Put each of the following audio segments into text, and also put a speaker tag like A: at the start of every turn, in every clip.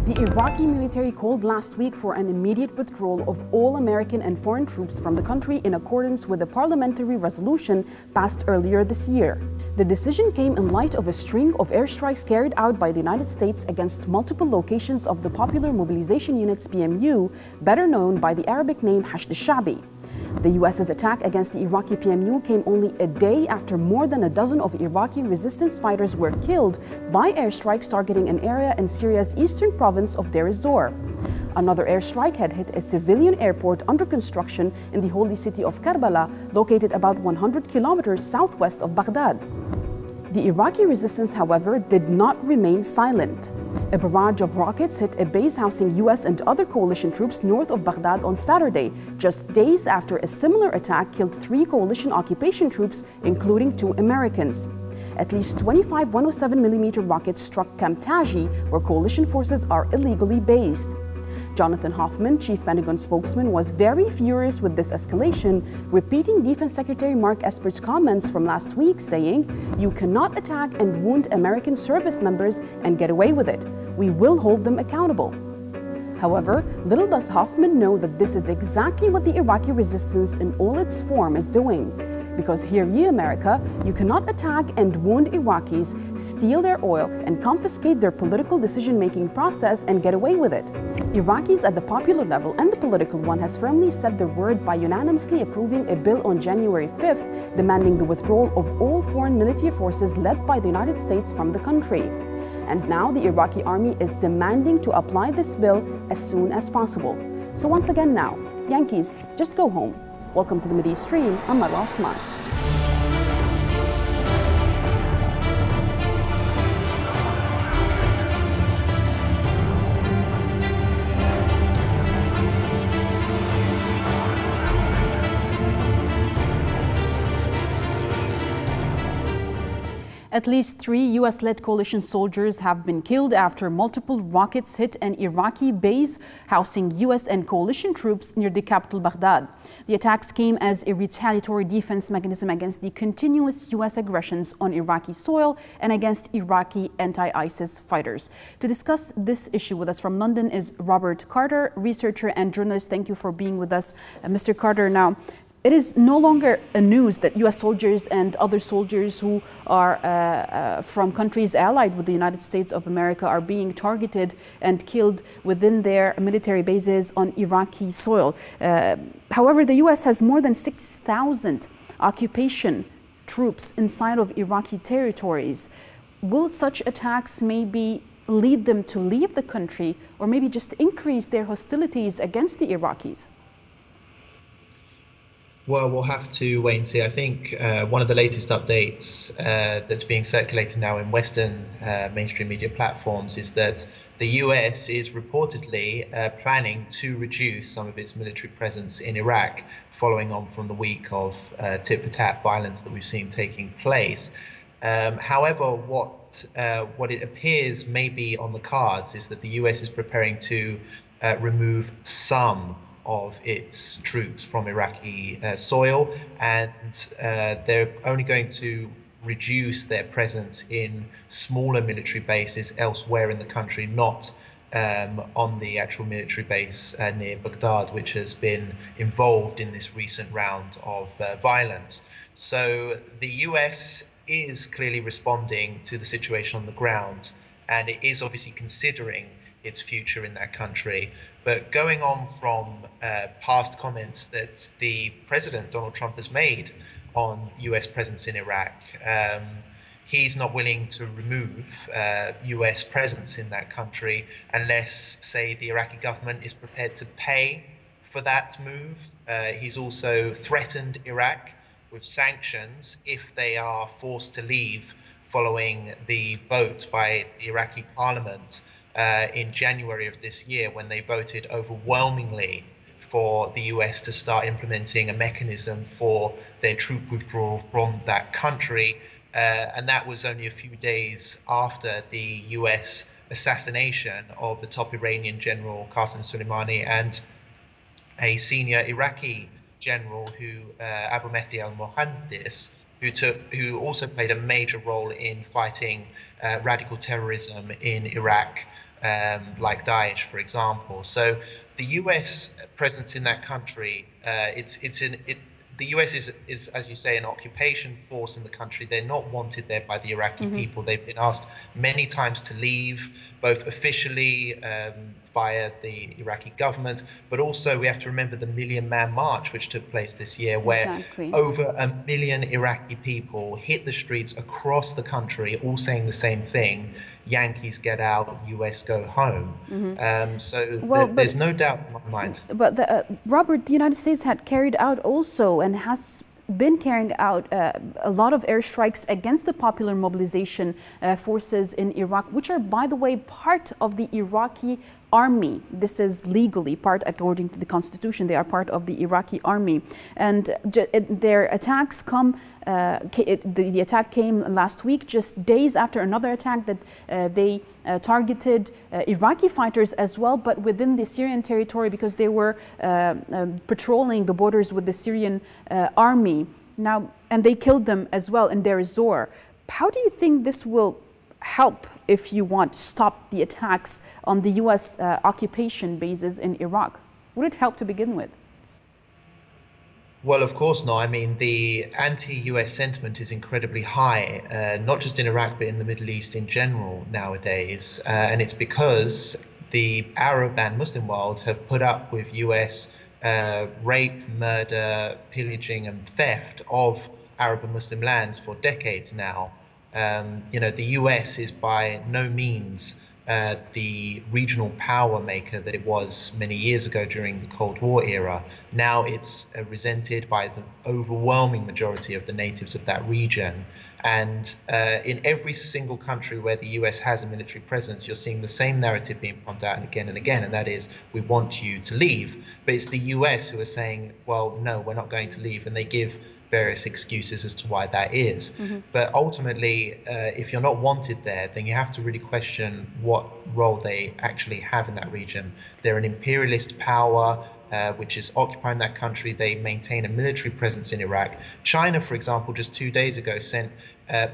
A: The Iraqi military called last week for an immediate withdrawal of all American and foreign troops from the country in accordance with a parliamentary resolution passed earlier this year. The decision came in light of a string of airstrikes carried out by the United States against multiple locations of the Popular Mobilization Unit's PMU, better known by the Arabic name Hashd al-Sha'bi. The US's attack against the Iraqi PMU came only a day after more than a dozen of Iraqi resistance fighters were killed by airstrikes targeting an area in Syria's eastern province of Deir ez-Zor. Another airstrike had hit a civilian airport under construction in the holy city of Karbala, located about 100 kilometers southwest of Baghdad. The Iraqi resistance, however, did not remain silent. A barrage of rockets hit a base housing US and other coalition troops north of Baghdad on Saturday, just days after a similar attack killed 3 coalition occupation troops, including 2 Americans. At least 25 107mm rockets struck Camp Taji, where coalition forces are illegally based. Jonathan Hoffman, chief Pentagon spokesman, was very furious with this escalation, repeating Defense Secretary Mark Espert's comments from last week, saying, "You cannot attack and wound American service members and get away with it. We will hold them accountable." However, little does Hoffman know that this is exactly what the Iraqi resistance in all its form is doing. Because hear ye, America, you cannot attack and wound Iraqis, steal their oil, and confiscate their political decision-making process and get away with it. Iraqis at the popular level and the political one has firmly said their word by unanimously approving a bill on January 5th demanding the withdrawal of all foreign military forces led by the United States from the country. And now the Iraqi army is demanding to apply this bill as soon as possible. So once again now, Yankees, just go home. Welcome to the Mideastream. I'm Marwa Osman. At least 3 US-led coalition soldiers have been killed after multiple rockets hit an Iraqi base housing US and coalition troops near the capital Baghdad. The attacks came as a retaliatory defense mechanism against the continuous US aggressions on Iraqi soil and against Iraqi anti-ISIS fighters. To discuss this issue with us from London is Robert Carter, researcher and journalist. Thank you for being with us. Mr. Carter, now, it is no longer a news that U.S. soldiers and other soldiers who are from countries allied with the United States of America are being targeted and killed within their military bases on Iraqi soil. However, the U.S. has more than 6,000 occupation troops inside of Iraqi territories. Will such attacks maybe lead them to leave the country or maybe just increase their hostilities against the Iraqis?
B: Well, we'll have to wait and see. I think one of the latest updates that's being circulated now in Western mainstream media platforms is that the US is reportedly planning to reduce some of its military presence in Iraq, following on from the week of tit-for-tat violence that we've seen taking place. However, what it appears may be on the cards is that the US is preparing to remove some of its troops from Iraqi soil, and they're only going to reduce their presence in smaller military bases elsewhere in the country, not on the actual military base near Baghdad, which has been involved in this recent round of violence. So the US is clearly responding to the situation on the ground, and it is obviously considering its future in that country. But going on from past comments that the President Donald Trump has made on US presence in Iraq, he's not willing to remove US presence in that country unless, say, the Iraqi government is prepared to pay for that move. He's also threatened Iraq with sanctions if they are forced to leave following the vote by the Iraqi parliament in January of this year, when they voted overwhelmingly for the US to start implementing a mechanism for their troop withdrawal from that country. And that was only a few days after the US assassination of the top Iranian general Qasem Soleimani and a senior Iraqi general Abu Mahdi al-Mohandes, who also played a major role in fighting radical terrorism in Iraq like Daesh, for example. So the U.S. presence in that country, the U.S. is, as you say, an occupation force in the country. They're not wanted there by the Iraqi people. They've been asked many times to leave, both officially via the Iraqi government, but also we have to remember the Million Man March, which took place this year, where over 1 million Iraqi people hit the streets across the country, all saying the same thing: Yankees get out, US go home. There's no doubt in my mind.
A: But Robert, the United States had carried out also and has been carrying out a lot of airstrikes against the Popular Mobilization forces in Iraq, which are, by the way, part of the Iraqi army. This is legally part, according to the constitution, they are part of the Iraqi army. And their attacks come, the attack came last week, just days after another attack that they targeted Iraqi fighters as well, but within the Syrian territory, because they were patrolling the borders with the Syrian army. Now, and they killed them as well in Deir ez-Zor. How do you think this will help, if you want, stop the attacks on the U.S. occupation bases in Iraq? Would it help to begin with?
B: Well, of course not. I mean, the anti-US sentiment is incredibly high, not just in Iraq, but in the Middle East in general nowadays. And it's because the Arab and Muslim world have put up with US rape, murder, pillaging and theft of Arab and Muslim lands for decades now. The US is by no means the regional power maker that it was many years ago during the Cold War era. Now it's resented by the overwhelming majority of the natives of that region. And in every single country where the US has a military presence, you're seeing the same narrative being pumped out again and again, and that is, we want you to leave. But it's the US who are saying, well, no, we're not going to leave, and they give various excuses as to why that is. But ultimately, if you're not wanted there, then you have to really question what role they actually have in that region. They're an imperialist power which is occupying that country. They maintain a military presence in Iraq. China, for example, just 2 days ago sent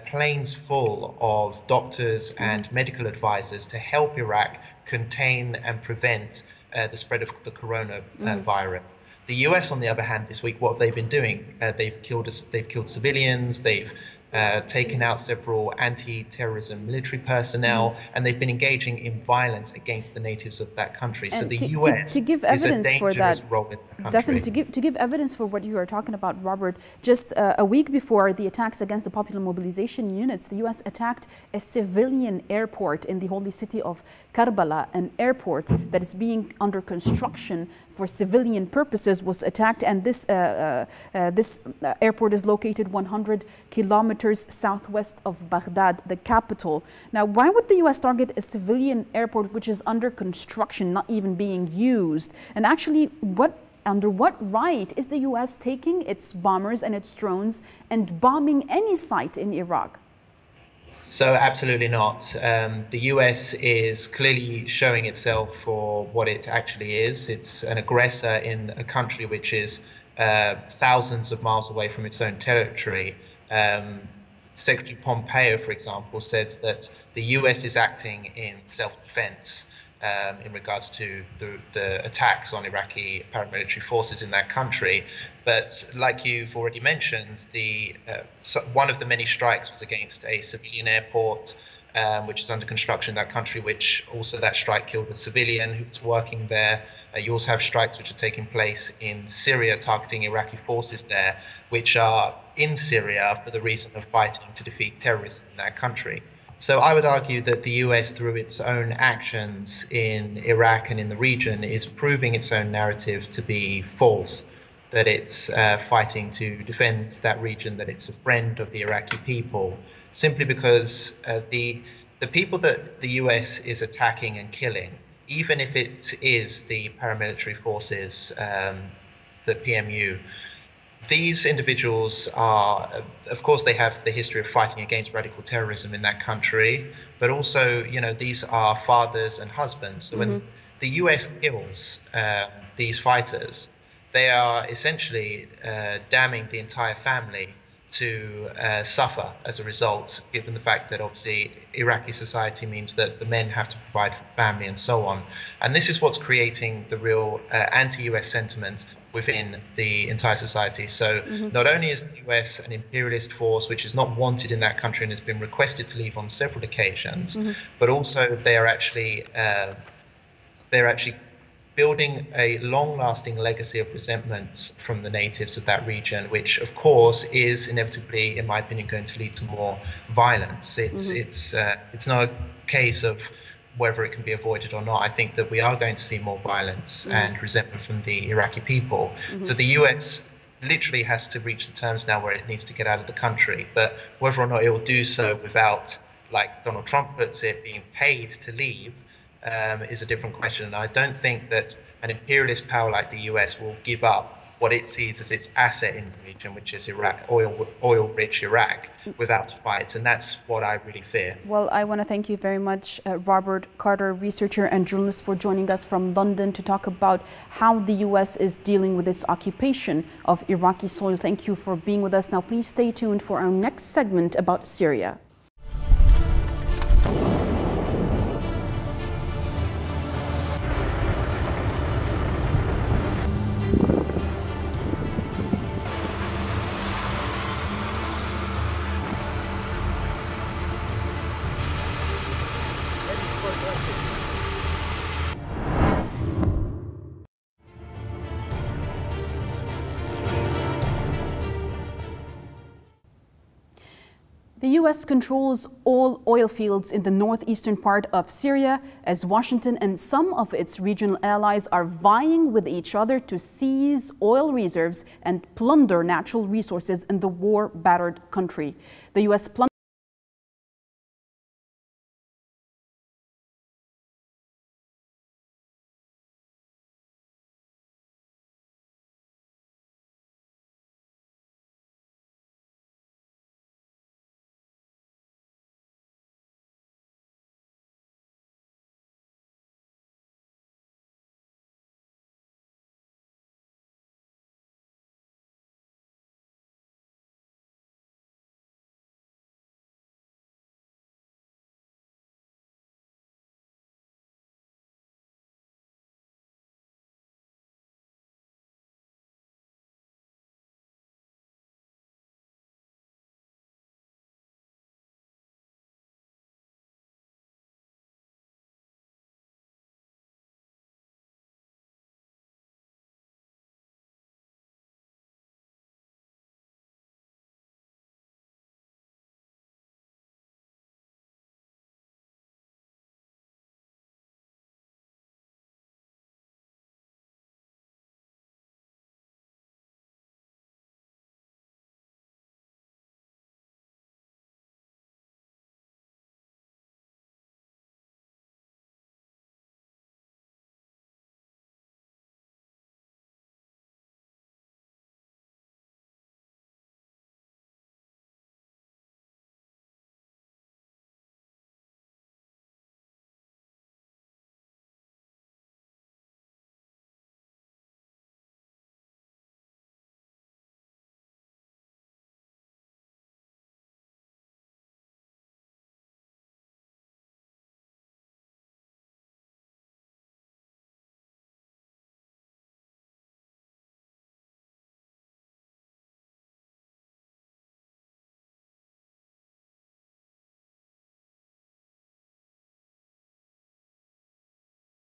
B: planes full of doctors and medical advisors to help Iraq contain and prevent the spread of the coronavirus. The US, on the other hand, this week, what have they been doing? They've killed civilians. They've taken out several anti-terrorism military personnel, and they've been engaging in violence against the natives of that country.
A: And
B: so the US
A: to give evidence
B: is a
A: for that,
B: role in the country.
A: definitely to give evidence for what you are talking about, Robert. Just a week before the attacks against the Popular Mobilization units, the US attacked a civilian airport in the holy city of Karbala. An airport that is being under construction for civilian purposes was attacked, and this airport is located 100 kilometers southwest of Baghdad, the capital. Now, why would the US target a civilian airport which is under construction, not even being used? And actually, under what right is the US taking its bombers and its drones and bombing any site in Iraq?
B: So absolutely not. The US is clearly showing itself for what it actually is. It's an aggressor in a country which is thousands of miles away from its own territory. Secretary Pompeo, for example, said that the US is acting in self-defense in regards to the attacks on Iraqi paramilitary forces in that country. But like you've already mentioned, one of the many strikes was against a civilian airport, which is under construction in that country, which also that strike killed a civilian who was working there. You also have strikes which are taking place in Syria, targeting Iraqi forces there, which are in Syria for the reason of fighting to defeat terrorism in that country. So I would argue that the US, through its own actions in Iraq and in the region, is proving its own narrative to be false, that it's fighting to defend that region, that it's a friend of the Iraqi people, simply because the people that the US is attacking and killing, even if it is the paramilitary forces, the PMU, these individuals are, of course, they have the history of fighting against radical terrorism in that country, but also, these are fathers and husbands. So when the US kills these fighters, they are essentially damning the entire family to suffer as a result, given the fact that obviously Iraqi society means that the men have to provide for family and so on. And this is what's creating the real anti-US sentiment within the entire society. So not only is the US an imperialist force which is not wanted in that country and has been requested to leave on several occasions, but also they are actually building a long-lasting legacy of resentment from the natives of that region, which of course is inevitably, in my opinion, going to lead to more violence. It's not a case of whether it can be avoided or not. I think that we are going to see more violence and resentment from the Iraqi people. So the US literally has to reach the terms now where it needs to get out of the country, but whether or not it will do so without, like Donald Trump puts it, being paid to leave, is a different question. And I don't think that an imperialist power like the US will give up what it sees as its asset in the region, which is Iraq, oil-rich Iraq, without a fight. And that's what I really fear.
A: Well, I want to thank you very much, Robert Carter, researcher and journalist, for joining us from London to talk about how the US is dealing with its occupation of Iraqi soil. Thank you for being with us. Now, please stay tuned for our next segment about Syria. The U.S. controls all oil fields in the northeastern part of Syria, as Washington and some of its regional allies are vying with each other to seize oil reserves and plunder natural resources in the war-battered country. The U.S.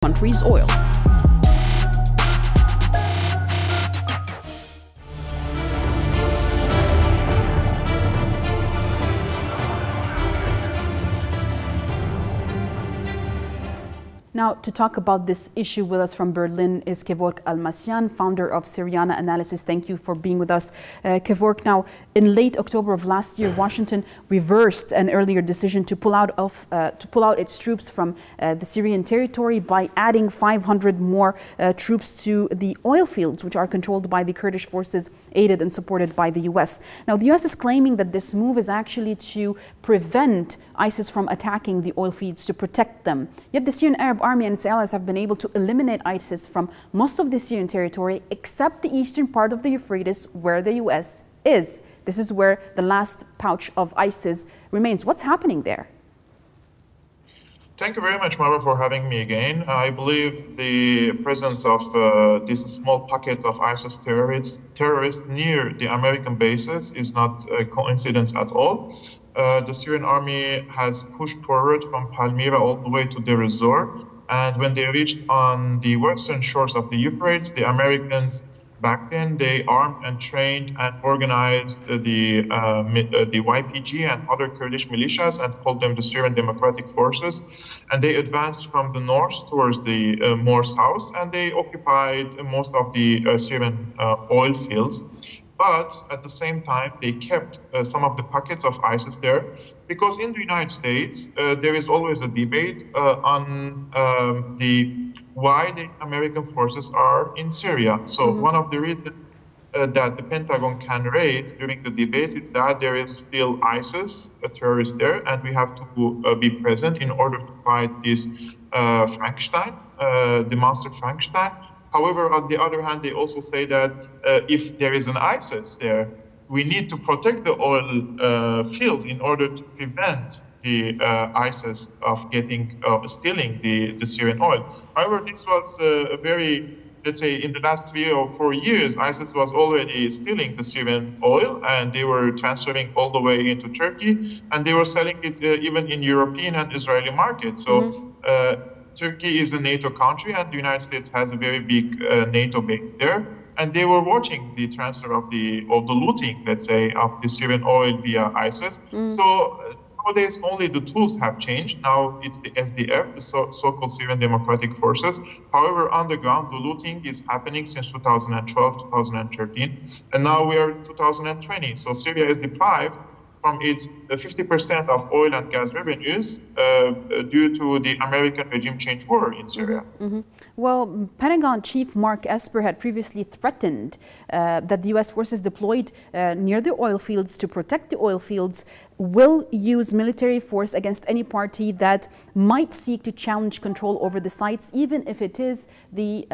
A: country's oil. Now, to talk about this issue with us from Berlin is Kevork Almasyan, founder of Syriana Analysis. Thank you for being with us. Kevork, now, in late October of last year, Washington reversed an earlier decision to pull out its troops from the Syrian territory by adding 500 more troops to the oil fields, which are controlled by the Kurdish forces, aided and supported by the U.S. Now, the U.S. is claiming that this move is actually to prevent ISIS from attacking the oil fields, to protect them. Yet the Syrian Arab Army and its allies have been able to eliminate ISIS from most of the Syrian territory, except the eastern part of the Euphrates, where the U.S. is. This is where the last pouch of ISIS remains. What's happening there?
C: Thank you very much, Marwa, for having me again. I believe the presence of these small pockets of ISIS terrorists near the American bases is not a coincidence at all. The Syrian army has pushed forward from Palmyra all the way to Deir ez-Zor, and when they reached on the western shores of the Euphrates, the Americans back then, they armed and trained and organized the YPG and other Kurdish militias and called them the Syrian Democratic Forces. And they advanced from the north towards the more south, and they occupied most of the Syrian oil fields. But at the same time, they kept some of the pockets of ISIS there, because in the United States, there is always a debate on why the American forces are in Syria. So one of the reasons that the Pentagon can raise during the debate is that there is still ISIS, a terrorist there, and we have to be present in order to fight this Frankenstein, the monster Frankenstein. However, on the other hand, they also say that if there is an ISIS there, we need to protect the oil fields in order to prevent the ISIS of stealing the Syrian oil. However, this was a very, let's say, in the last 3 or 4 years, ISIS was already stealing the Syrian oil, and they were transferring all the way into Turkey, and they were selling it even in European and Israeli markets. So Turkey is a NATO country, and the United States has a very big NATO base there. And they were watching the transfer of the looting, let's say, of the Syrian oil via ISIS. So nowadays, only the tools have changed. Now it's the SDF, the so-called Syrian Democratic Forces. However, on the ground, the looting is happening since 2012, 2013, and now we are 2020. So Syria is deprived from its 50% of oil and gas revenues due to the American regime change war in Syria.
A: Well, Pentagon Chief Mark Esper had previously threatened that the U.S. forces deployed near the oil fields to protect the oil fields will use military force against any party that might seek to challenge control over the sites, even if it is the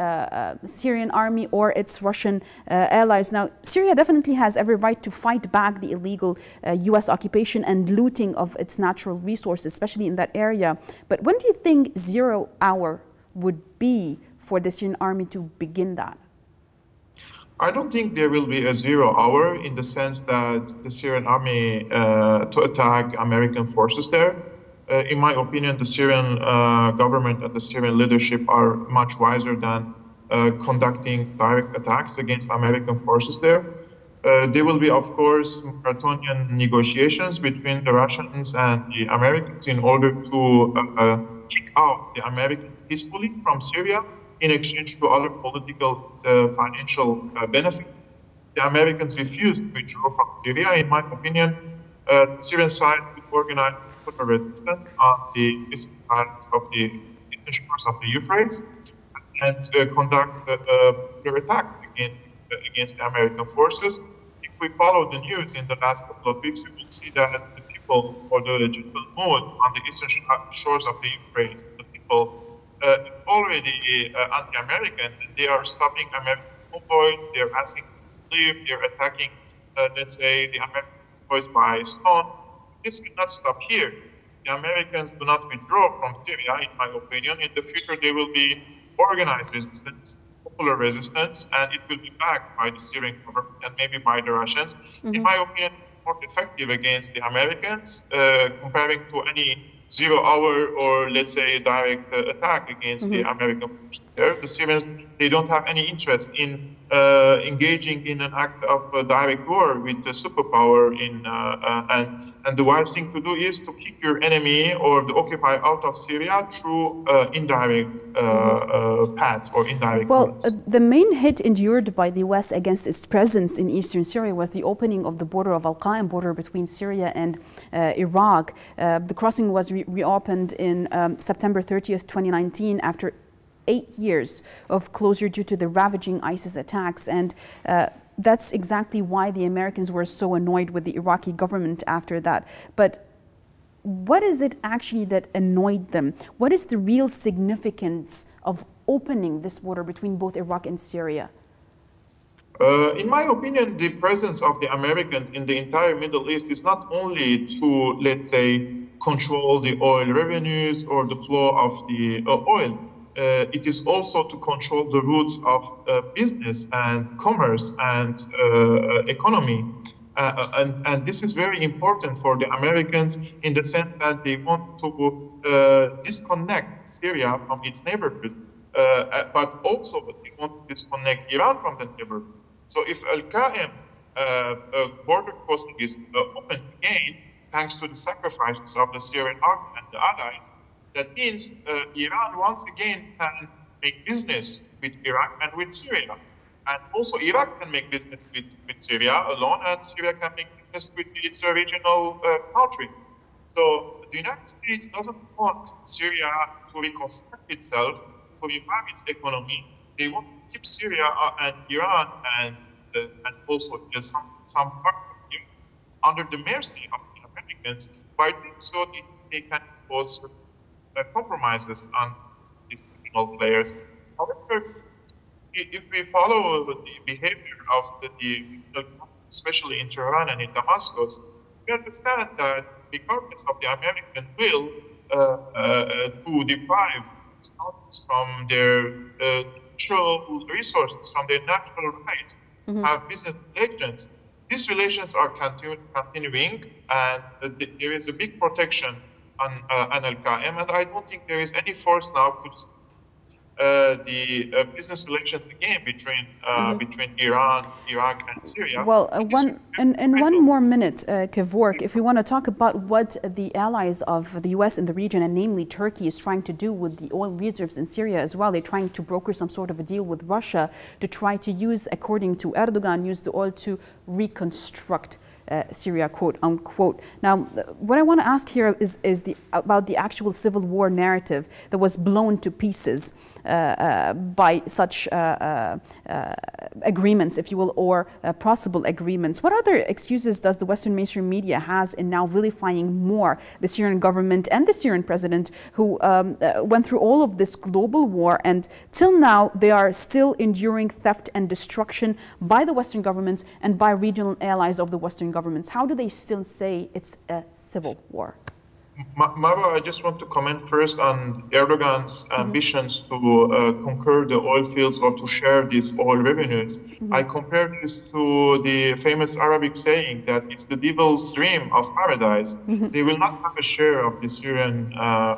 A: Syrian army or its Russian allies. Now, Syria definitely has every right to fight back the illegal U.S. occupation and looting of its natural resources, especially in that area. But when do you think 0 hour would be for the Syrian army to begin that?
C: I don't think there will be a 0 hour in the sense that the Syrian army to attack American forces there. In my opinion, the Syrian government and the Syrian leadership are much wiser than conducting direct attacks against American forces there. There will be, of course, marathonian negotiations between the Russians and the Americans in order to kick out the Americans peacefully from Syria in exchange to other political, financial benefits. The Americans refused to withdraw from Syria. In my opinion, the Syrian side would organize a resistance on the eastern side of the eastern shores of the Euphrates and conduct an attack against the American forces. If we follow the news in the last couple of weeks, we will see that the people, or the legitimate mood on the eastern shores of the Euphrates, the people already anti-American. They are stopping American convoys, they are asking to leave, they are attacking, let's say, the American convoys by stone. This will not stop here. The Americans do not withdraw from Syria, in my opinion. In the future, there will be organized resistance, popular resistance, and it will be backed by the Syrian government and maybe by the Russians. In my opinion, more effective against the Americans, comparing to any 0 hour or, let's say, direct attack against the American forces there. The Syrians, they don't have any interest in engaging in an act of direct war with the superpower and the wise thing to do is to kick your enemy or the occupier out of Syria through indirect paths or indirect routes.
A: The main hit endured by the US against its presence in eastern Syria was the opening of the border of Al-Qaim border between Syria and Iraq. The crossing was reopened in September 30th, 2019 after 8 years of closure due to the ravaging ISIS attacks, and that's exactly why the Americans were so annoyed with the Iraqi government after that. But what is it actually that annoyed them? What is the real significance of opening this border between both Iraq and Syria?
C: In my opinion, the presence of the Americans in the entire Middle East is not only to, let's say, control the oil revenues or the flow of the oil. It is also to control the routes of business and commerce and economy. And this is very important for the Americans in the sense that they want to disconnect Syria from its neighborhood, but also they want to disconnect Iran from the neighborhood. So if Al-Qaim border crossing is open again, thanks to the sacrifices of the Syrian army and the allies, that means Iran once again can make business with Iraq and with Syria. And also Iraq can make business with Syria alone, and Syria can make business with its regional countries. So the United States doesn't want Syria to reconstruct itself, to revive its economy. They want to keep Syria and Iran and also some part of Iran under the mercy of the Americans. By doing so, they can impose compromises on these regional players. However, if we follow the behavior of the especially in Tehran and in Damascus, we understand that regardless of the American will to deprive these countries from their natural resources, from their natural rights, have business relations. These relations are continuing, and there is a big protection on Al-Qaim, and I don't think there is any force now to the business relations again between Iran, Iraq, and Syria.
A: Well, in one more minute, Kevork, if we want to talk about what the allies of the U.S. in the region, and namely Turkey, is trying to do with the oil reserves in Syria as well. They're trying to broker some sort of a deal with Russia to try to use, according to Erdogan, use the oil to reconstruct Syria, quote unquote. Now, what I want to ask here is about the actual civil war narrative that was blown to pieces by such agreements, if you will, or possible agreements. What other excuses does the Western mainstream media has in now vilifying more the Syrian government and the Syrian president, who went through all of this global war, and till now they are still enduring theft and destruction by the Western governments and by regional allies of the Western governments? How do they still say it's a civil war?
C: Marwa, I just want to comment first on Erdogan's ambitions to conquer the oil fields or to share these oil revenues. I compare this to the famous Arabic saying that it's the devil's dream of paradise. They will not have a share of the Syrian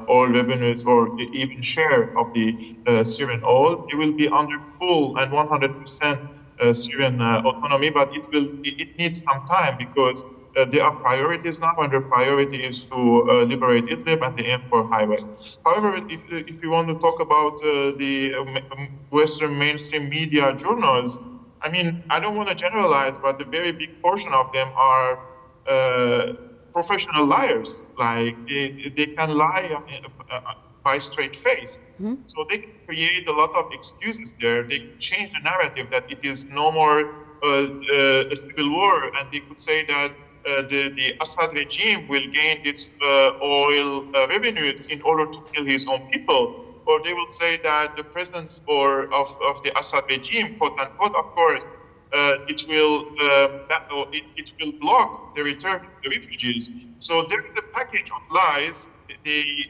C: oil revenues or even share of the Syrian oil. They will be under full and 100% Syrian autonomy, but it needs some time because there are priorities now, and the priority is to liberate Idlib and the aim for highway. However, if you want to talk about the Western mainstream media journals, I mean, I don't want to generalize, but a very big portion of them are professional liars. Like they can lie by straight face. So they can create a lot of excuses there. They can change the narrative that it is no more a civil war, and they could say that the Assad regime will gain its oil revenues in order to kill his own people. Or they will say that the presence of the Assad regime, quote unquote, of course, it will block the return of the refugees. So there is a package of lies they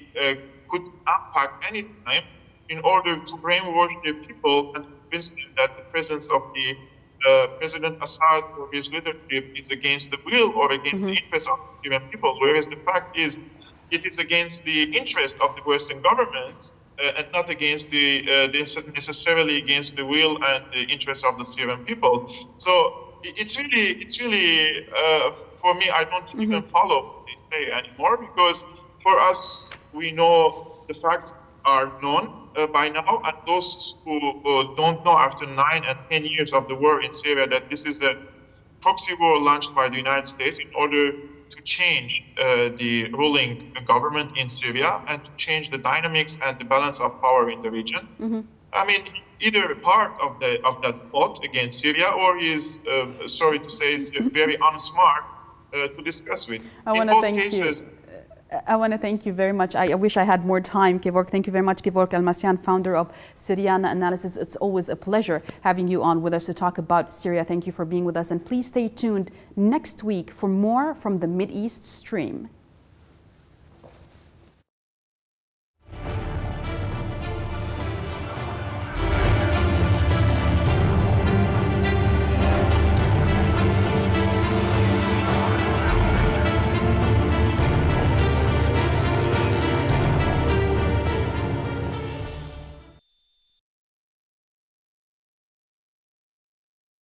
C: could unpack any time in order to brainwash the people and convince them that the presence of the President Assad or his leadership is against the will or against the interests of the Syrian people, whereas the fact is it is against the interest of the Western governments and not against necessarily against the will and the interests of the Syrian people. So it's really for me, I don't even follow this day anymore, because for us, we know the facts are known by now, and those who don't know after 9 and 10 years of the war in Syria that this is a proxy war launched by the United States in order to change the ruling government in Syria and to change the dynamics and the balance of power in the region. I mean, either part of that plot against Syria, or is, sorry to say, is very unsmart to discuss with.
A: I want to thank you. I want to thank you very much. I wish I had more time, Kevork. Thank you very much, Kevork Almasyan, founder of Syriana Analysis. It's always a pleasure having you on with us to talk about Syria. Thank you for being with us. And please stay tuned next week for more from the Mideastream.